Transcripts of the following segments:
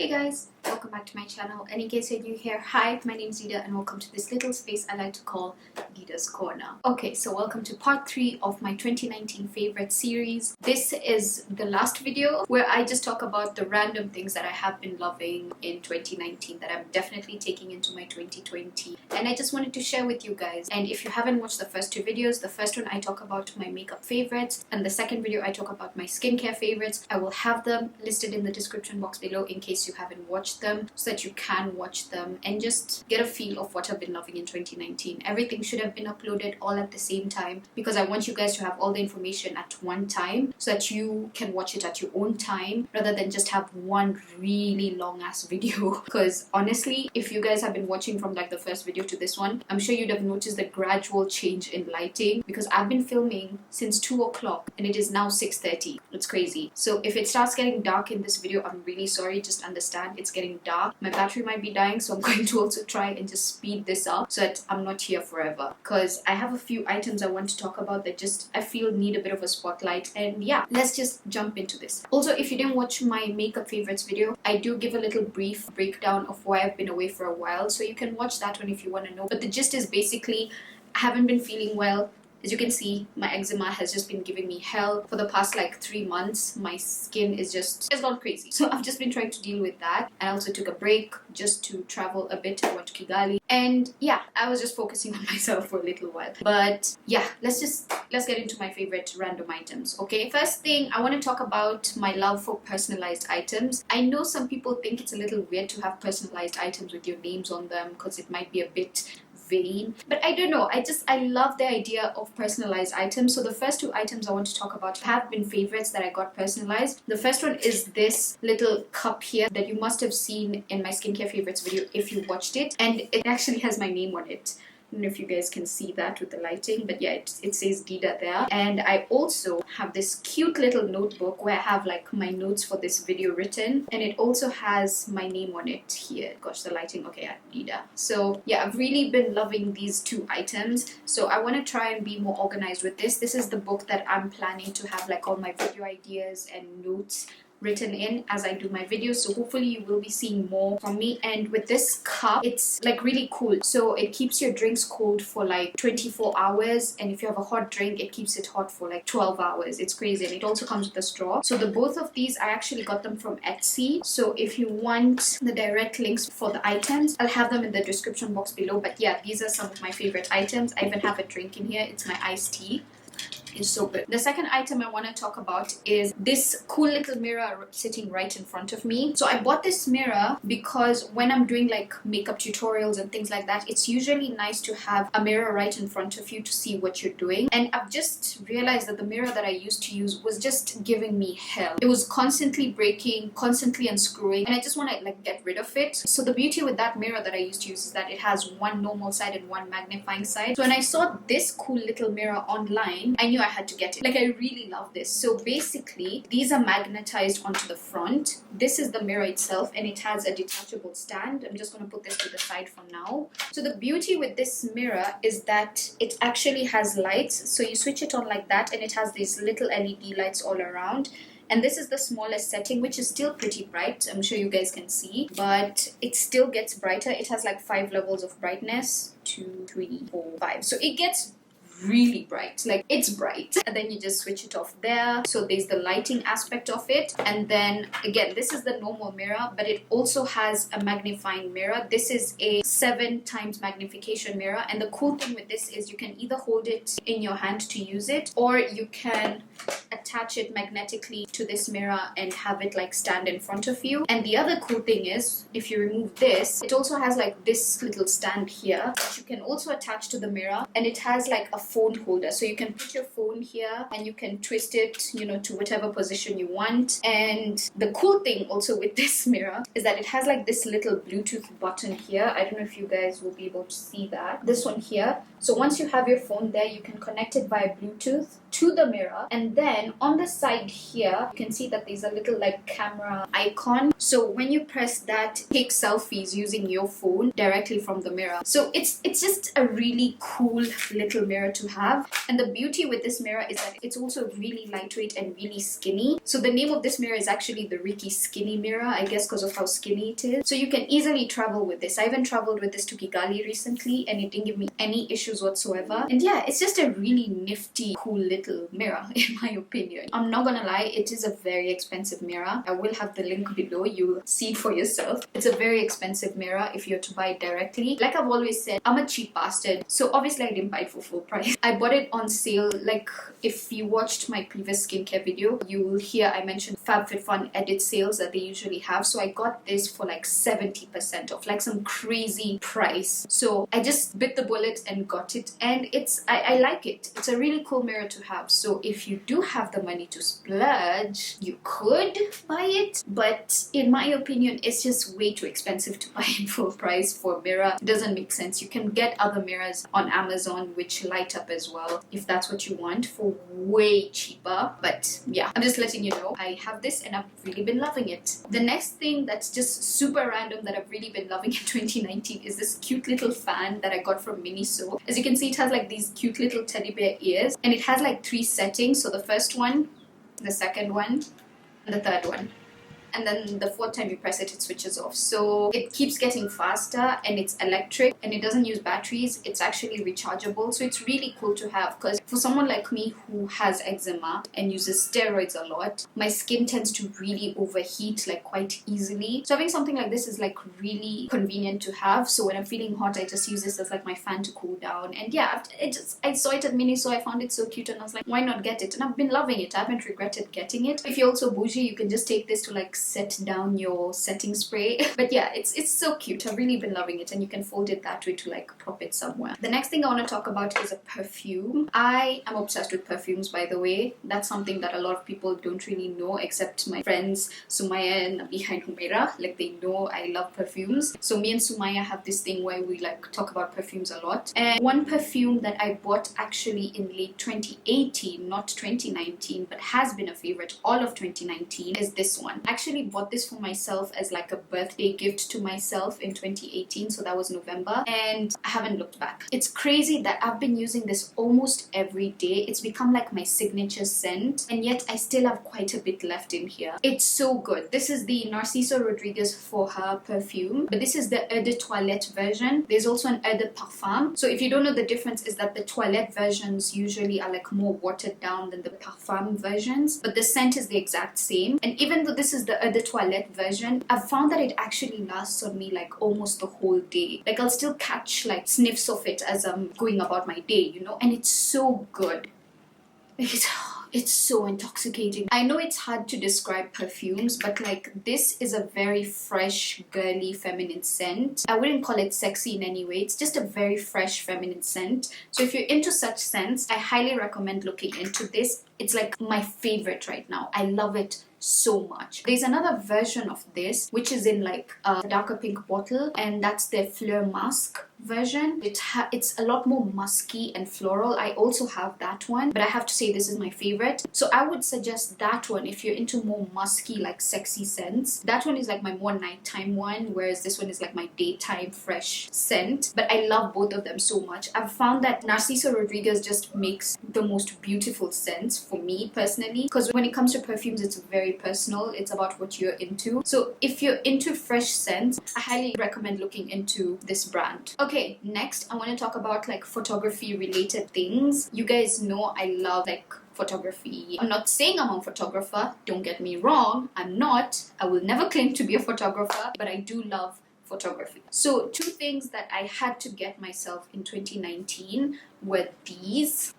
Hey guys, welcome back to my channel, and in case you're new here, hi, my name's Dida and welcome to this little space I like to call Dida's Corner. Okay, so welcome to part 3 of my 2019 favorite series. This is the last video where I just talk about the random things that I have been loving in 2019 that I'm definitely taking into my 2020, and I just wanted to share with you guys. And if you haven't watched the first two videos, the first one I talk about my makeup favorites and the second video I talk about my skincare favorites. I will have them listed in the description box below in case you haven't watched them, so that you can watch them and just get a feel of what I've been loving in 2019. Everything should have been uploaded all at the same time because I want you guys to have all the information at one time so that you can watch it at your own time rather than just have one really long ass video. Because honestly, if you guys have been watching from like the first video to this one, I'm sure you'd have noticed the gradual change in lighting because I've been filming since 2 o'clock and it is now 6:30. It's crazy. So if it starts getting dark in this video, I'm really sorry. Just understand it's getting dark. My battery might be dying, so I'm going to also try and just speed this up so that I'm not here forever, because I have a few items I want to talk about that just I feel need a bit of a spotlight. And yeah, let's just jump into this. Also, if you didn't watch my makeup favorites video, I do give a little brief breakdown of why I've been away for a while, so you can watch that one if you want to know. But the gist is basically I haven't been feeling well. As you can see, my eczema has just been giving me hell for the past like 3 months. My skin is just, it's gone crazy. So I've just been trying to deal with that. I also took a break just to travel a bit. I went to Kigali. And yeah, I was just focusing on myself for a little while. But yeah, let's get into my favorite random items, okay? First thing, I want to talk about my love for personalized items. I know some people think it's a little weird to have personalized items with your names on them because it might be a bit vain, but I don't know, I love the idea of personalized items. So the first two items I want to talk about have been favorites that I got personalized. The first one is this little cup here that you must have seen in my skincare favorites video if you watched it, and it actually has my name on it. I don't know if you guys can see that with the lighting, but yeah, it says Dida there. And I also have this cute little notebook where I have like my notes for this video written, and it also has my name on it here. Gosh, the lighting, okay, yeah, Dida. So yeah, I've really been loving these two items, so I want to try and be more organized with this. This is the book that I'm planning to have like all my video ideas and notes written in as I do my videos, so hopefully you will be seeing more from me. And with this cup, it's like really cool, so it keeps your drinks cold for like 24 hours, and if you have a hot drink, it keeps it hot for like 12 hours. It's crazy. And it also comes with a straw. So the both of these, I actually got them from Etsy, so if you want the direct links for the items, I'll have them in the description box below. But yeah, these are some of my favorite items. I even have a drink in here. It's my iced tea. Is so good. The second item I want to talk about is this cool little mirror sitting right in front of me. So I bought this mirror because when I'm doing like makeup tutorials and things like that, it's usually nice to have a mirror right in front of you to see what you're doing. And I've just realized that the mirror that I used to use was just giving me hell. It was constantly breaking, constantly unscrewing, and I just want to like get rid of it. So the beauty with that mirror that I used to use is that it has one normal side and one magnifying side. So when I saw this cool little mirror online, I knew I had to get it. Like, I really love this. So basically, these are magnetized onto the front. This is the mirror itself, and it has a detachable stand. I'm just going to put this to the side for now. So the beauty with this mirror is that it actually has lights. So you switch it on like that, and it has these little LED lights all around. And this is the smallest setting, which is still pretty bright. I'm sure you guys can see, but it still gets brighter. It has like 5 levels of brightness. 2, 3, 4, 5. So it gets really bright, like it's bright, and then you just switch it off there. So there's the lighting aspect of it. And then again, this is the normal mirror, but it also has a magnifying mirror. This is a 7 times magnification mirror, and the cool thing with this is you can either hold it in your hand to use it, or you can attach it magnetically to this mirror and have it like stand in front of you. And the other cool thing is, if you remove this, it also has like this little stand here that you can also attach to the mirror, and it has like a phone holder, so you can put your phone here and you can twist it, you know, to whatever position you want. And the cool thing also with this mirror is that it has like this little Bluetooth button here. I don't know if you guys will be able to see that, this one here. So once you have your phone there, you can connect it via Bluetooth to the mirror, and then on the side here you can see that there's a little like camera icon. So when you press that, take selfies using your phone directly from the mirror. So it's just a really cool little mirror to have. And the beauty with this mirror is that it's also really lightweight and really skinny. So the name of this mirror is actually the Ricky Skinny Mirror, I guess because of how skinny it is. So you can easily travel with this. I even traveled with this to Kigali recently and it didn't give me any issues whatsoever. And yeah, it's just a really nifty, cool little mirror in my opinion. I'm not gonna lie, it is a very expensive mirror. I will have the link below, you'll see it for yourself. It's a very expensive mirror if you're to buy it directly. Like I've always said, I'm a cheap bastard, so obviously I didn't buy it for full price. I bought it on sale. Like if you watched my previous skincare video, you will hear I mentioned FabFitFun edit sales that they usually have. So I got this for like 70% off, like some crazy price. So I just bit the bullet and got it, and I like it. It's a really cool mirror to have. So if you do have the money to splurge, you could buy it, but in my opinion it's just way too expensive to buy in full price for a mirror. It doesn't make sense. You can get other mirrors on Amazon which light up as well if that's what you want, for way cheaper. But yeah, I'm just letting you know I have this and I've really been loving it. The next thing that's just super random that I've really been loving in 2019 is this cute little fan that I got from Miniso. As you can see, it has like these cute little teddy bear ears, and it has like 3 settings. So the first one, the second one, and the third one. And then the 4th time you press it, it switches off. So it keeps getting faster, and it's electric and it doesn't use batteries. It's actually rechargeable. So it's really cool to have, because for someone like me who has eczema and uses steroids a lot, my skin tends to really overheat like quite easily. So having something like this is like really convenient to have. So when I'm feeling hot, I just use this as like my fan to cool down. And yeah, I saw it at Miniso, I found it so cute and I was like, why not get it? And I've been loving it. I haven't regretted getting it. If you're also bougie, you can just take this to like set down your setting spray. But yeah, it's so cute. I've really been loving it, and you can fold it that way to like prop it somewhere. The next thing I want to talk about is a perfume. I am obsessed with perfumes, by the way. That's something that a lot of people don't really know, except my friends Sumaya and Nabiha and Humaira. Like, they know I love perfumes. So me and Sumaya have this thing where we like talk about perfumes a lot. And one perfume that I bought actually in late 2018, not 2019, but has been a favorite all of 2019, is this one. I actually bought this for myself as like a birthday gift to myself in 2018, so that was November, and I haven't looked back. It's crazy that I've been using this almost every day. It's become like my signature scent, and yet I still have quite a bit left in here. It's so good. This is the Narciso Rodriguez For Her perfume, but this is the Eau de Toilette version. There's also an Eau de Parfum. So if you don't know, the difference is that the toilette versions usually are like more watered down than the Parfum versions, but the scent is the exact same. And even though this is the Eau de Toilette version, I've found that it actually lasts on me like almost the whole day. Like, I'll still catch like sniffs of it as I'm going about my day, you know, and it's so good. It's so intoxicating. I know it's hard to describe perfumes, but like, this is a very fresh, girly, feminine scent. I wouldn't call it sexy in any way. It's just a very fresh, feminine scent. So if you're into such scents, I highly recommend looking into this. It's like my favorite right now. I love it so much. There's another version of this which is in like a darker pink bottle, and that's the Fleur Masque version. It's a lot more musky and floral. I also have that one, but I have to say this is my favorite. So I would suggest that one if you're into more musky, like sexy scents. That one is like my more nighttime one, whereas this one is like my daytime fresh scent. But I love both of them so much. I've found that Narciso Rodriguez just makes the most beautiful scents for me personally, because when it comes to perfumes, it's very personal. It's about what you're into. So if you're into fresh scents, I highly recommend looking into this brand. Okay, next I want to talk about like photography related things. You guys know I love like photography. I'm not saying I'm a photographer, don't get me wrong. I'm not. I will never claim to be a photographer, but I do love photography. So 2 things that I had to get myself in 2019 were these.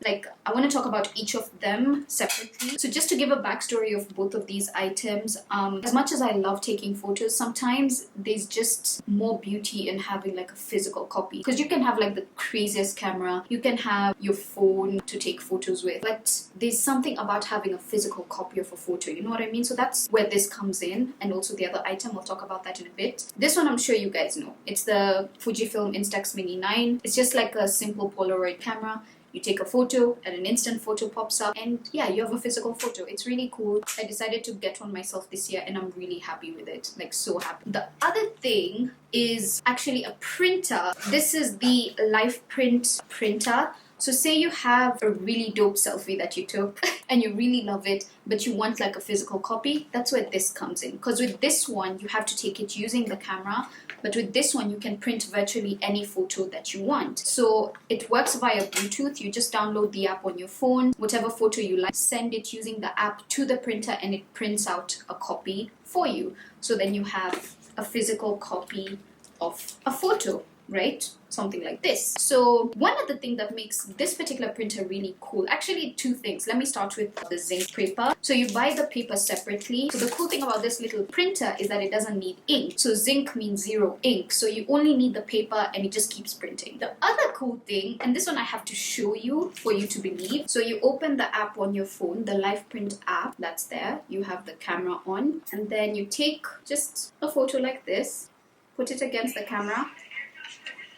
Like, I want to talk about each of them separately. So just to give a backstory of both of these items, as much as I love taking photos, sometimes there's just more beauty in having like a physical copy, because you can have like the craziest camera, you can have your phone to take photos with, but there's something about having a physical copy of a photo, you know what I mean? So that's where this comes in, and also the other item, I'll talk about that in a bit. This one I'm sure you guys know. It's the Fujifilm Instax Mini 9. It's just like a simple Polaroid camera. You take a photo and an instant photo pops up, and yeah, you have a physical photo. It's really cool. I decided to get one myself this year and I'm really happy with it. Like, so happy. The other thing is actually a printer. This is the Life Print printer. So say you have a really dope selfie that you took and you really love it, but you want like a physical copy. That's where this comes in, because with this one you have to take it using the camera, but with this one you can print virtually any photo that you want. So it works via Bluetooth. You just download the app on your phone, whatever photo you like, send it using the app to the printer, and it prints out a copy for you. So then you have a physical copy of a photo, right? Something like this. So one of the things that makes this particular printer really cool, actually two things. Let me start with the zinc paper. So you buy the paper separately. So the cool thing about this little printer is that it doesn't need ink. So zinc means zero ink. So you only need the paper and it just keeps printing. The other cool thing, and this one I have to show you for you to believe. So you open the app on your phone, the Live Print app that's there. You have the camera on, and then you take just a photo like this, put it against the camera,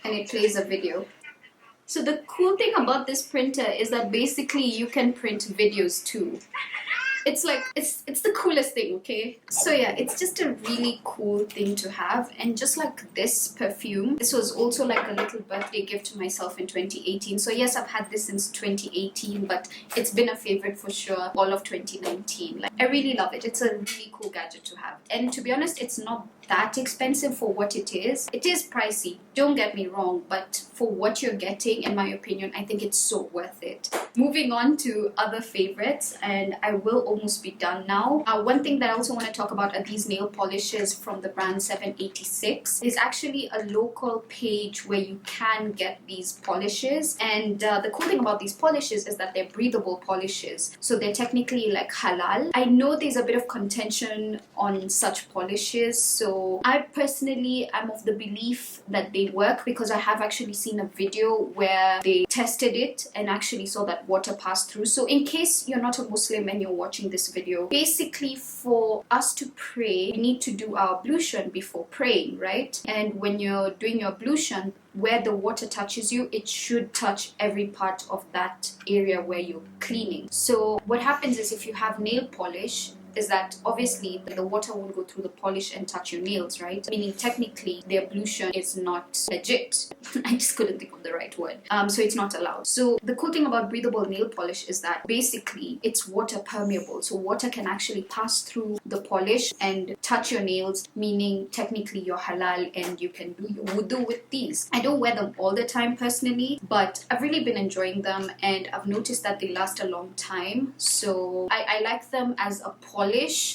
and it plays a video. So the cool thing about this printer is that basically you can print videos too. It's like, it's the coolest thing, okay? So yeah, it's just a really cool thing to have. And just like this perfume, this was also like a little birthday gift to myself in 2018. So yes, I've had this since 2018, but it's been a favorite for sure all of 2019. Like, I really love it. It's a really cool gadget to have. And to be honest, it's not that expensive for what it is. It is pricey, don't get me wrong, but for what you're getting, in my opinion, I think it's so worth it. Moving on to other favorites, and I will almost be done now. One thing that I also want to talk about are these nail polishes from the brand 786. There's actually a local page where you can get these polishes, and the cool thing about these polishes is that they're breathable polishes, so they're technically like halal. I know there's a bit of contention on such polishes, so I personally am of the belief that they work, because I have actually seen a video where they tested it and actually saw that water passed through. So in case you're not a Muslim and you're watching this video, basically for us to pray, we need to do our ablution before praying, right? And when you're doing your ablution, where the water touches you, it should touch every part of that area where you're cleaning. So what happens is, if you have nail polish, is that obviously the water won't go through the polish and touch your nails, right? Meaning technically the ablution is not legit. I just couldn't think of the right word. So it's not allowed. So the cool thing about breathable nail polish is that basically it's water permeable. So water can actually pass through the polish and touch your nails, meaning technically you're halal and you can do your wudu with these. I don't wear them all the time personally, but I've really been enjoying them, and I've noticed that they last a long time. So I like them as a polish.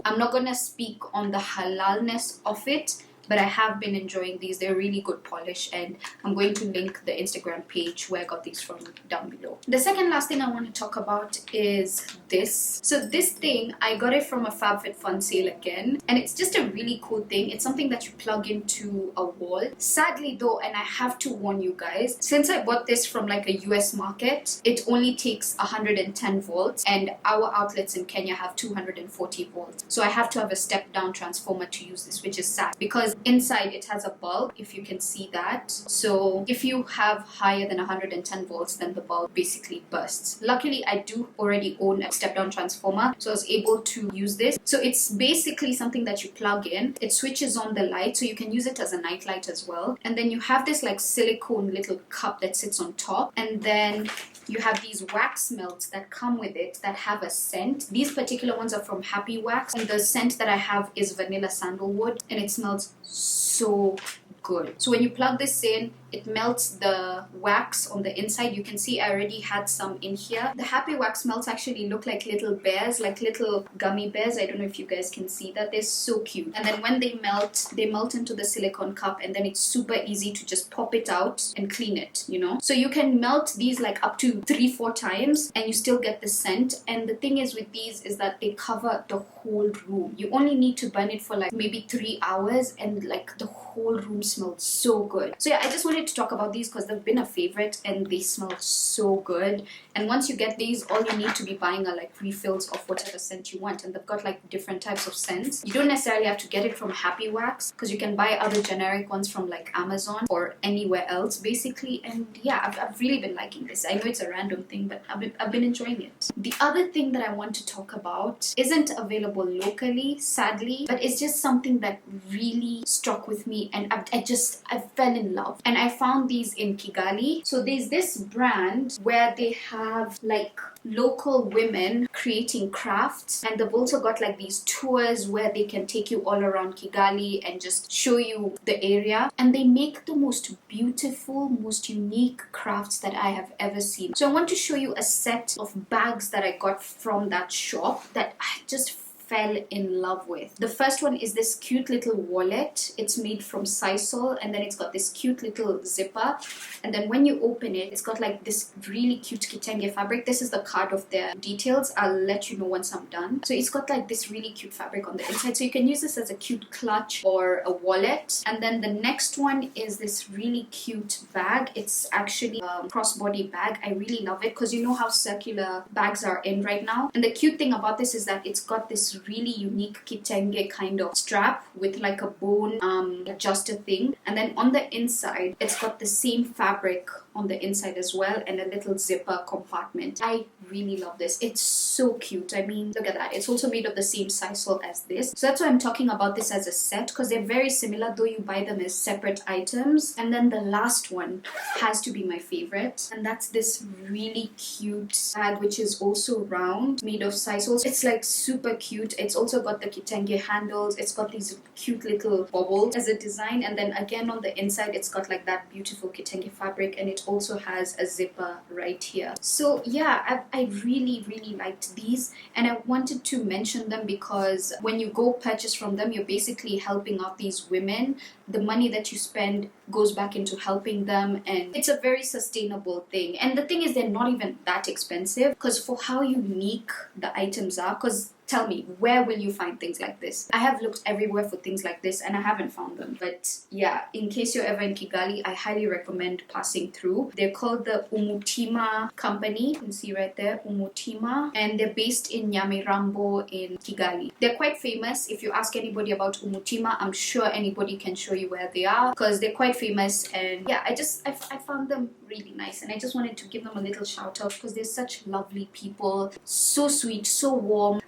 I'm not gonna speak on the halalness of it, but I have been enjoying these. They're really good polish, and I'm going to link the Instagram page where I got these from down below. The second last thing I want to talk about is this. So this thing, I got it from a FabFitFun sale again, and it's just a really cool thing. It's something that you plug into a wall. Sadly though, and I have to warn you guys, since I bought this from like a US market, it only takes 110 volts, and our outlets in Kenya have 240 volts. So I have to have a step down transformer to use this, which is sad, because inside it has a bulb, if you can see that. So if you have higher than 110 volts, then the bulb basically bursts. Luckily, I do already own a step down transformer, so I was able to use this. So it's basically something that you plug in. It switches on the light, so you can use it as a night light as well. And then you have this like silicone little cup that sits on top, and then you have these wax melts that come with it that have a scent. These particular ones are from Happy Wax, and the scent that I have is vanilla sandalwood, and it smells so good. So when you plug this in, it melts the wax on the inside. You can see I already had some in here. The Happy Wax melts actually look like little bears, like little gummy bears. I don't know if you guys can see that. They're so cute. And then when they melt into the silicone cup, and then it's super easy to just pop it out and clean it, you know? So you can melt these like up to 3-4 times and you still get the scent. And the thing is with these is that they cover the whole room. You only need to burn it for like maybe 3 hours, and like the whole room smells so good. So yeah, I just wanted to talk about these because they've been a favorite and they smell so good. And once you get these, all you need to be buying are like refills of whatever scent you want, and they've got like different types of scents. You don't necessarily have to get it from Happy Wax, because you can buy other generic ones from like Amazon or anywhere else basically. And yeah, I've really been liking this. I know it's a random thing, but I've been enjoying it. The other thing that I want to talk about isn't available locally, sadly, but it's just something that really struck with me me, and I fell in love. And I found these in Kigali. So there's this brand where they have like local women creating crafts, and they've also got like these tours where they can take you all around Kigali and just show you the area, and they make the most beautiful, most unique crafts that I have ever seen. So I want to show you a set of bags that I got from that shop that I just fell in love with. The first one is this cute little wallet. It's made from sisal, and then it's got this cute little zipper, and then when you open it, it's got like this really cute kitenge fabric. This is the card of their details. I'll let you know once I'm done. So it's got like this really cute fabric on the inside, so you can use this as a cute clutch or a wallet. And then the next one is this really cute bag. It's actually a crossbody bag. I really love it because you know how circular bags are in right now, and the cute thing about this is that it's got this really unique kitenge kind of strap with like a bone adjuster thing, and then on the inside it's got the same fabric on the inside as well, and a little zipper compartment. I really love this. It's so cute. I mean, look at that. It's also made of the same sisal as this, so that's why I'm talking about this as a set, because they're very similar though you buy them as separate items. And then the last one has to be my favorite, and that's this really cute bag which is also round, made of sisal. It's like super cute. It's also got the kitenge handles. It's got these cute little bubbles as a design, and then again on the inside it's got like that beautiful kitenge fabric, and it also has a zipper right here. So yeah, I really liked these, and I wanted to mention them because when you go purchase from them, you're basically helping out these women. The money that you spend goes back into helping them, and it's a very sustainable thing. And the thing is, they're not even that expensive because for how unique the items are, because tell me, where will you find things like this? I have looked everywhere for things like this and I haven't found them. But yeah, in case you're ever in Kigali, I highly recommend passing through. They're called the Umutima company. You can see right there, Umutima. And they're based in Nyamirambo in Kigali. They're quite famous. If you ask anybody about Umutima, I'm sure anybody can show you where they are because they're quite famous. And yeah, I found them really nice, and I just wanted to give them a little shout out because they're such lovely people, so sweet, so warm.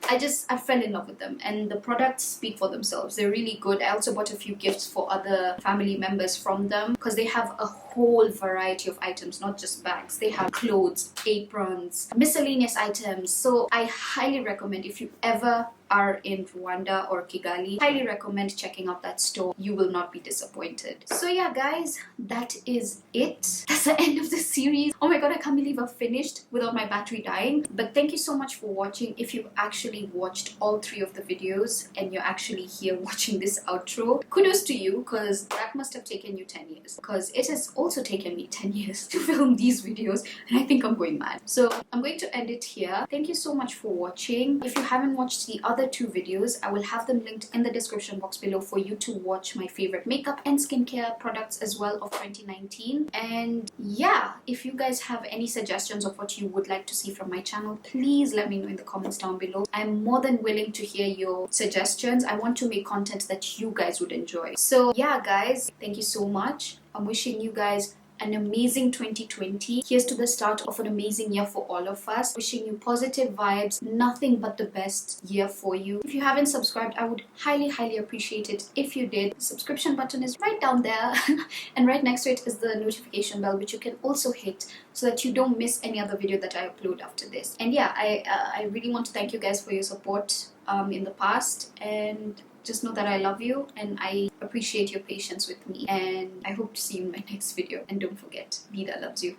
I fell in love with them, and the products speak for themselves. They're really good. I also bought a few gifts for other family members from them because they have a whole variety of items, not just bags. They have clothes, aprons, miscellaneous items. So I highly recommend, if you ever are in Rwanda or Kigali, highly recommend checking out that store. You will not be disappointed. So yeah guys, that is it. That's the end of the series. Oh my god, I can't believe I've finished without my battery dying. But thank you so much for watching. If you've actually watched all 3 of the videos and you're actually here watching this outro, kudos to you, because that must have taken you 10 years, because it has also taken me 10 years to film these videos, and I think I'm going mad. So I'm going to end it here. Thank you so much for watching. If you haven't watched the other 2 videos, I will have them linked in the description box below for you to watch my favorite makeup and skincare products as well of 2019. And yeah, if you guys have any suggestions of what you would like to see from my channel, please let me know in the comments down below. I'm more than willing to hear your suggestions. I want to make content that you guys would enjoy. So yeah guys, thank you so much. I'm wishing you guys an amazing 2020. Here's to the start of an amazing year for all of us. Wishing you positive vibes, nothing but the best year for you. If you haven't subscribed, I would highly appreciate it if you did. The subscription button is right down there and right next to it is the notification bell, which you can also hit so that you don't miss any other video that I upload after this. And yeah, I really want to thank you guys for your support in the past, and just know that I love you and I appreciate your patience with me, and I hope to see you in my next video. And don't forget, Dida loves you.